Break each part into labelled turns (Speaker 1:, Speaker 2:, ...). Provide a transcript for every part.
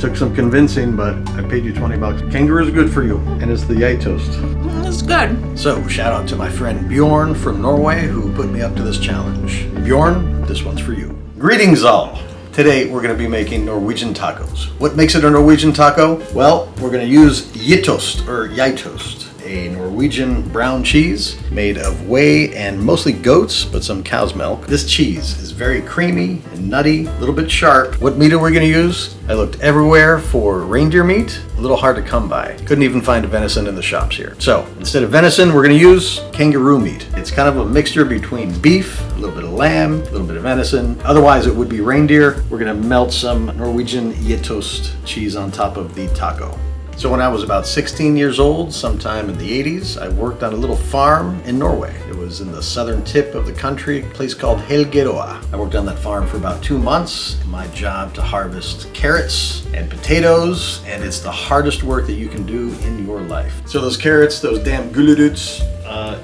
Speaker 1: took some convincing, but I paid you 20 bucks. Kangaroo is good for you, and it's the Gjetost.
Speaker 2: It's good.
Speaker 1: So, shout out to my friend Bjorn from Norway who put me up to this challenge. Bjorn, this one's for you. Greetings all. Today we're going to be making Norwegian tacos. What makes it a Norwegian taco? Well, we're going to use Gjetost or Gjetost, a Norwegian brown cheese made of whey and mostly goats, but some cow's milk. This cheese is very creamy and nutty, a little bit sharp. What meat are we going to use? I looked everywhere for reindeer meat, a little hard to come by. Couldn't even find a venison in the shops here. So instead of venison, we're going to use kangaroo meat. It's kind of a mixture between beef, a little bit of lamb, a little bit of venison. Otherwise it would be reindeer. We're going to melt some Norwegian Gjetost cheese on top of the taco. So when I was about 16 years old, sometime in the 80s, I worked on a little farm in Norway. It was in the southern tip of the country, a place called Gjetost. I worked on that farm for about 2 months. My job to harvest carrots and potatoes, and it's the hardest work that you can do in your life. So those carrots, those damn guluduts,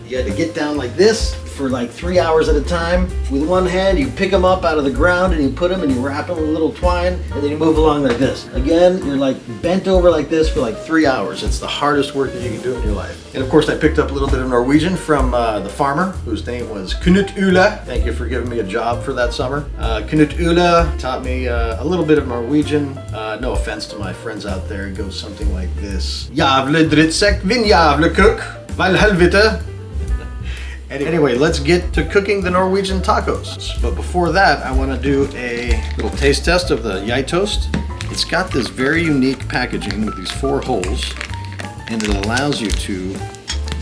Speaker 1: you had to get down like this for like 3 hours at a time. With one hand, you pick them up out of the ground and you put them and you wrap them with a little twine, and then you move along like this. Again, you're like bent over like this for like 3 hours. It's the hardest work that you can do in your life. And of course, I picked up a little bit of Norwegian from the farmer, whose name was Knut Ule. Thank you for giving me a job for that summer. Knut Ule taught me a little bit of Norwegian. No offense to my friends out there. It goes something like this. Jævle drittsekk, vin jævle kuk, vel helvete. Anyway, let's get to cooking the Norwegian tacos. But before that, I want to do a little taste test of the Gjetost. It's got this very unique packaging with these 4 holes, and it allows you to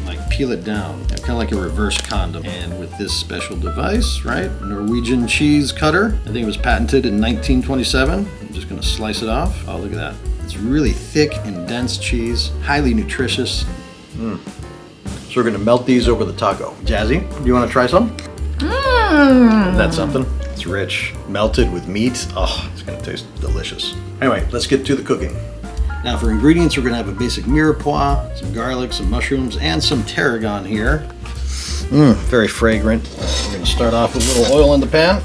Speaker 1: like peel it down, kind of like a reverse condom. And with this special device, right, Norwegian cheese cutter. I think it was patented in 1927. I'm just gonna slice it off. Oh, look at that. It's really thick and dense cheese, highly nutritious. So we're gonna melt these over the taco. Jazzy, do you wanna try some? That's something. It's rich, melted with meat. Oh, it's gonna taste delicious. Anyway, let's get to the cooking. Now for ingredients, we're gonna have a basic mirepoix, some garlic, some mushrooms, and some tarragon here. Very fragrant. We're gonna start off with a little oil in the pan.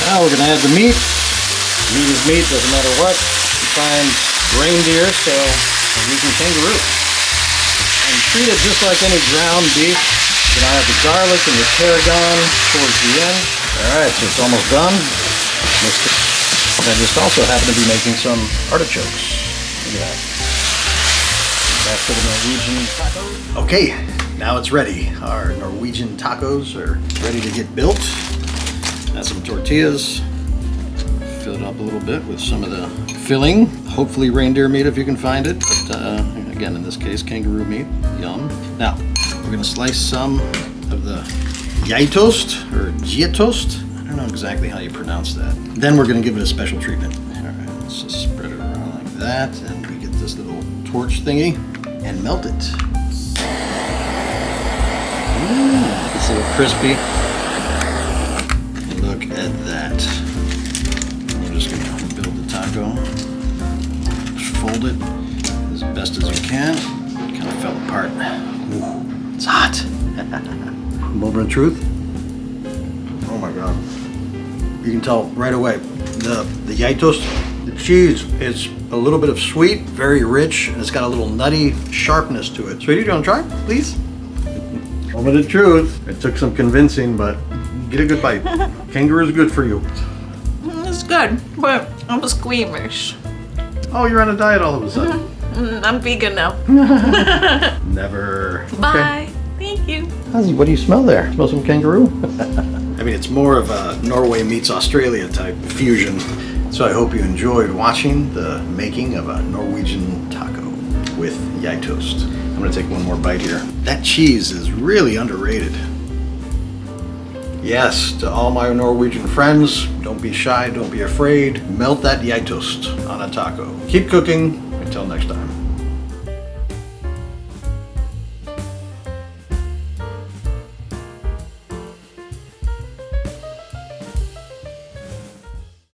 Speaker 1: Now we're gonna add the meat. Meat is meat, doesn't matter what. You find reindeer, so I'm using kangaroo. And treat it just like any ground beef. Then I have the garlic and the tarragon towards the end. Alright, so it's almost done. I just also happen to be making some artichokes. Look at that. Back to the Norwegian tacos. Okay, now it's ready. Our Norwegian tacos are ready to get built. Add some tortillas. Fill it up a little bit with some of the filling. Hopefully reindeer meat if you can find it. But again, in this case, kangaroo meat. Yum. Now, we're going to slice some of the Gjetost or Gjetost. I don't know exactly how you pronounce that. Then we're going to give it a special treatment. All right, let's just spread it around like that. And we get this little torch thingy and melt it. It's a little crispy. Look at that. We're just going to build the taco. Just fold it as best as you can. It kind of fell apart. Ooh, it's hot. Moment of truth. Oh my God. You can tell right away. The Gjetost, the cheese is a little bit of sweet, very rich, and it's got a little nutty sharpness to it. Sweetie, do you want to try, please? Moment of truth. It took some convincing, but get a good bite. Kangaroo is good for you.
Speaker 2: It's good, but I'm squeamish.
Speaker 1: Oh, you're on a diet all of a sudden.
Speaker 2: I'm vegan now.
Speaker 1: Never.
Speaker 2: Bye. Thank you.
Speaker 1: Ozzy, what do you smell there? Smell some kangaroo? I mean, it's more of a Norway meets Australia type fusion. So I hope you enjoyed watching the making of a Norwegian taco with Gjetost. I'm gonna take one more bite here. That cheese is really underrated. Yes, to all my Norwegian friends, don't be shy, don't be afraid. Melt that Gjetost on a taco. Keep cooking. Until next time.